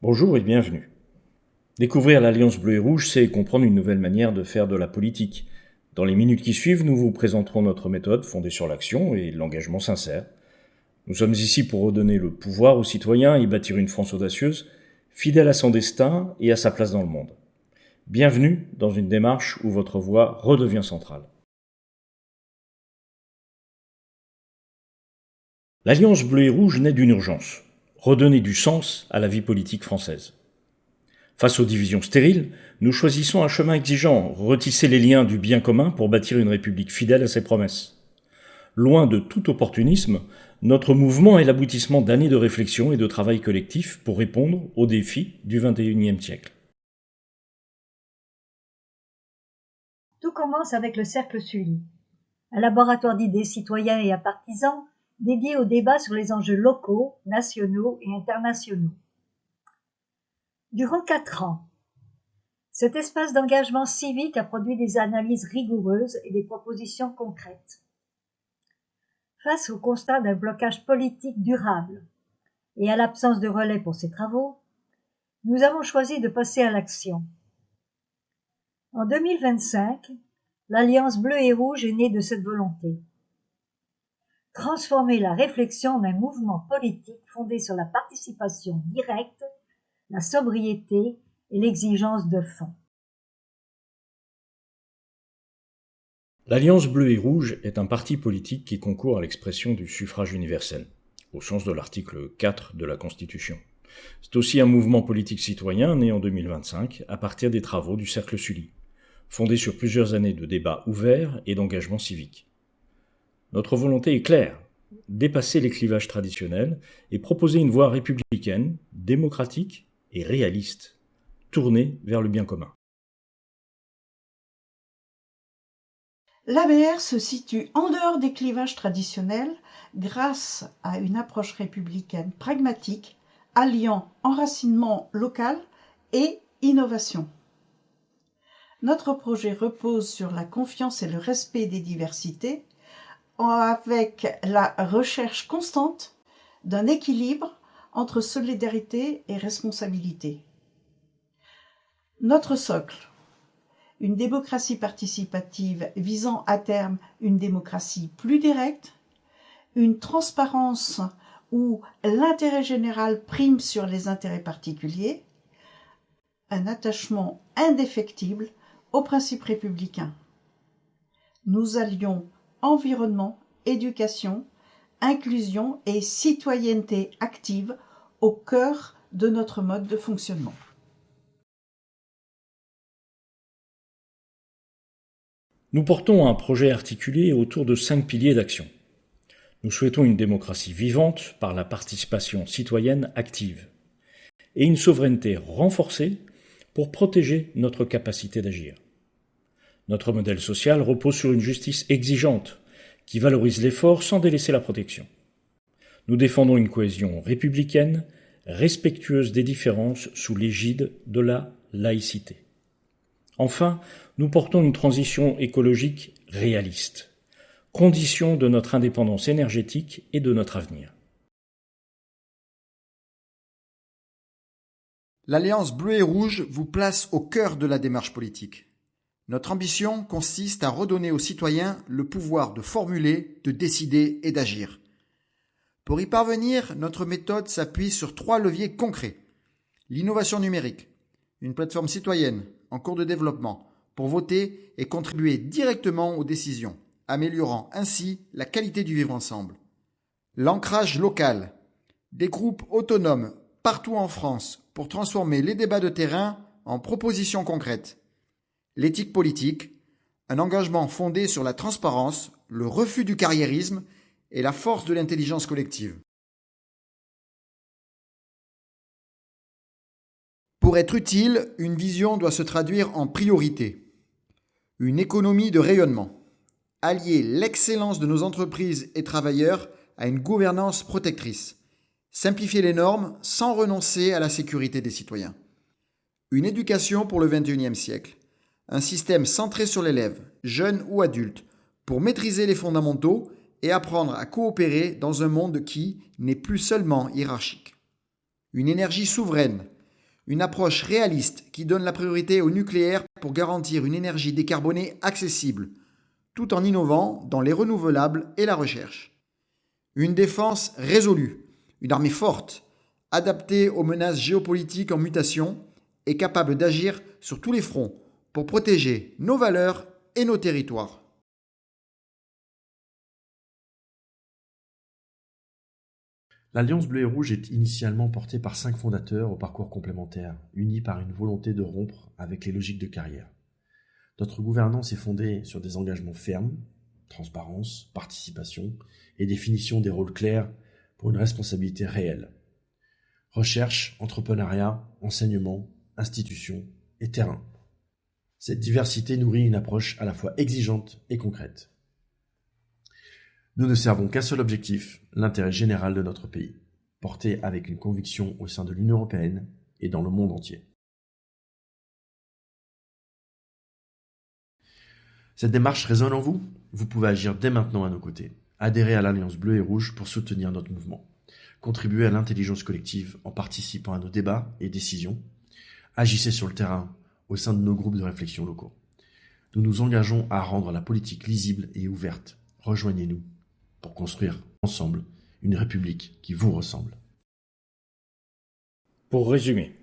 Bonjour et bienvenue. Découvrir l'Alliance Bleue et Rouge, c'est comprendre une nouvelle manière de faire de la politique. Dans les minutes qui suivent, nous vous présenterons notre méthode fondée sur l'action et l'engagement sincère. Nous sommes ici pour redonner le pouvoir aux citoyens et bâtir une France audacieuse, fidèle à son destin et à sa place dans le monde. Bienvenue dans une démarche où votre voix redevient centrale. L'Alliance Bleue et Rouge naît d'une urgence, redonner du sens à la vie politique française. Face aux divisions stériles, nous choisissons un chemin exigeant, retisser les liens du bien commun pour bâtir une République fidèle à ses promesses. Loin de tout opportunisme, notre mouvement est l'aboutissement d'années de réflexion et de travail collectif pour répondre aux défis du XXIe siècle. Tout commence avec le Cercle Sully, un laboratoire d'idées citoyens et à partisans dédié au débat sur les enjeux locaux, nationaux et internationaux. Durant 4 ans, cet espace d'engagement civique a produit des analyses rigoureuses et des propositions concrètes. Face au constat d'un blocage politique durable et à l'absence de relais pour ces travaux, nous avons choisi de passer à l'action. En 2025, l'Alliance Bleue et Rouge est née de cette volonté. Transformer la réflexion en un mouvement politique fondé sur la participation directe, la sobriété et l'exigence de fond. L'Alliance Bleue et Rouge est un parti politique qui concourt à l'expression du suffrage universel, au sens de l'article 4 de la Constitution. C'est aussi un mouvement politique citoyen né en 2025 à partir des travaux du Cercle Sully, fondé sur plusieurs années de débats ouverts et d'engagement civique. Notre volonté est claire, dépasser les clivages traditionnels et proposer une voie républicaine, démocratique et réaliste, tournée vers le bien commun. L'ABR se situe en dehors des clivages traditionnels grâce à une approche républicaine pragmatique, alliant enracinement local et innovation. Notre projet repose sur la confiance et le respect des diversités, avec la recherche constante d'un équilibre entre solidarité et responsabilité. Notre socle, une démocratie participative visant à terme une démocratie plus directe, une transparence où l'intérêt général prime sur les intérêts particuliers, un attachement indéfectible aux principes républicains. Nous allions environnement, éducation, inclusion et citoyenneté active au cœur de notre mode de fonctionnement. Nous portons un projet articulé autour de 5 piliers d'action. Nous souhaitons une démocratie vivante par la participation citoyenne active et une souveraineté renforcée pour protéger notre capacité d'agir. Notre modèle social repose sur une justice exigeante qui valorise l'effort sans délaisser la protection. Nous défendons une cohésion républicaine, respectueuse des différences sous l'égide de la laïcité. Enfin, nous portons une transition écologique réaliste, condition de notre indépendance énergétique et de notre avenir. L'Alliance Bleue et Rouge vous place au cœur de la démarche politique. Notre ambition consiste à redonner aux citoyens le pouvoir de formuler, de décider et d'agir. Pour y parvenir, notre méthode s'appuie sur 3 leviers concrets. L'innovation numérique, une plateforme citoyenne en cours de développement pour voter et contribuer directement aux décisions, améliorant ainsi la qualité du vivre ensemble. L'ancrage local, des groupes autonomes partout en France pour transformer les débats de terrain en propositions concrètes. L'éthique politique, un engagement fondé sur la transparence, le refus du carriérisme et la force de l'intelligence collective. Pour être utile, une vision doit se traduire en priorité. Une économie de rayonnement. Allier l'excellence de nos entreprises et travailleurs à une gouvernance protectrice. Simplifier les normes sans renoncer à la sécurité des citoyens. Une éducation pour le XXIe siècle. Un système centré sur l'élève, jeune ou adulte, pour maîtriser les fondamentaux et apprendre à coopérer dans un monde qui n'est plus seulement hiérarchique. Une énergie souveraine, Une approche réaliste qui donne la priorité au nucléaire pour garantir une énergie décarbonée accessible, tout en innovant dans les renouvelables et la recherche. Une défense résolue, une armée forte, adaptée aux menaces géopolitiques en mutation et capable d'agir sur tous les fronts pour protéger nos valeurs et nos territoires. L'Alliance bleue et rouge est initialement portée par 5 fondateurs au parcours complémentaire, unis par une volonté de rompre avec les logiques de carrière. Notre gouvernance est fondée sur des engagements fermes, transparence, participation et définition des rôles clairs pour une responsabilité réelle. Recherche, entrepreneuriat, enseignement, institutions et terrain. Cette diversité nourrit une approche à la fois exigeante et concrète. Nous ne servons qu'un seul objectif, l'intérêt général de notre pays, porté avec une conviction au sein de l'Union européenne et dans le monde entier. Cette démarche résonne en vous ? Vous pouvez agir dès maintenant à nos côtés. Adhérez à l'Alliance bleue et rouge pour soutenir notre mouvement. Contribuez à l'intelligence collective en participant à nos débats et décisions. Agissez sur le terrain au sein de nos groupes de réflexion locaux. Nous nous engageons à rendre la politique lisible et ouverte. Rejoignez-nous pour construire ensemble une république qui vous ressemble. Pour résumer,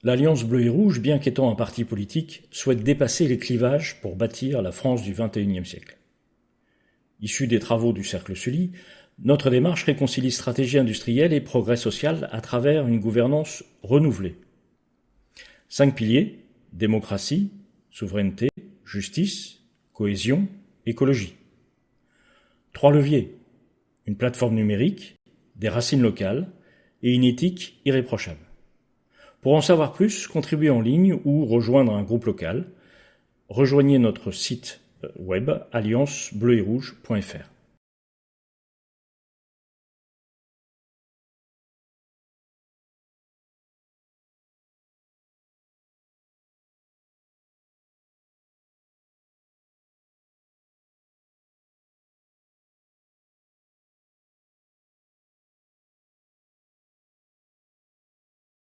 l'Alliance bleue et rouge, bien qu'étant un parti politique, souhaite dépasser les clivages pour bâtir la France du XXIe siècle. Issue des travaux du Cercle Sully, notre démarche réconcilie stratégie industrielle et progrès social à travers une gouvernance renouvelée. 5 piliers: démocratie, souveraineté, justice, cohésion, écologie. 3 leviers: une plateforme numérique, des racines locales et une éthique irréprochable. Pour en savoir plus, contribuez en ligne ou rejoindre un groupe local. Rejoignez notre site web alliancebleuetrouge.fr.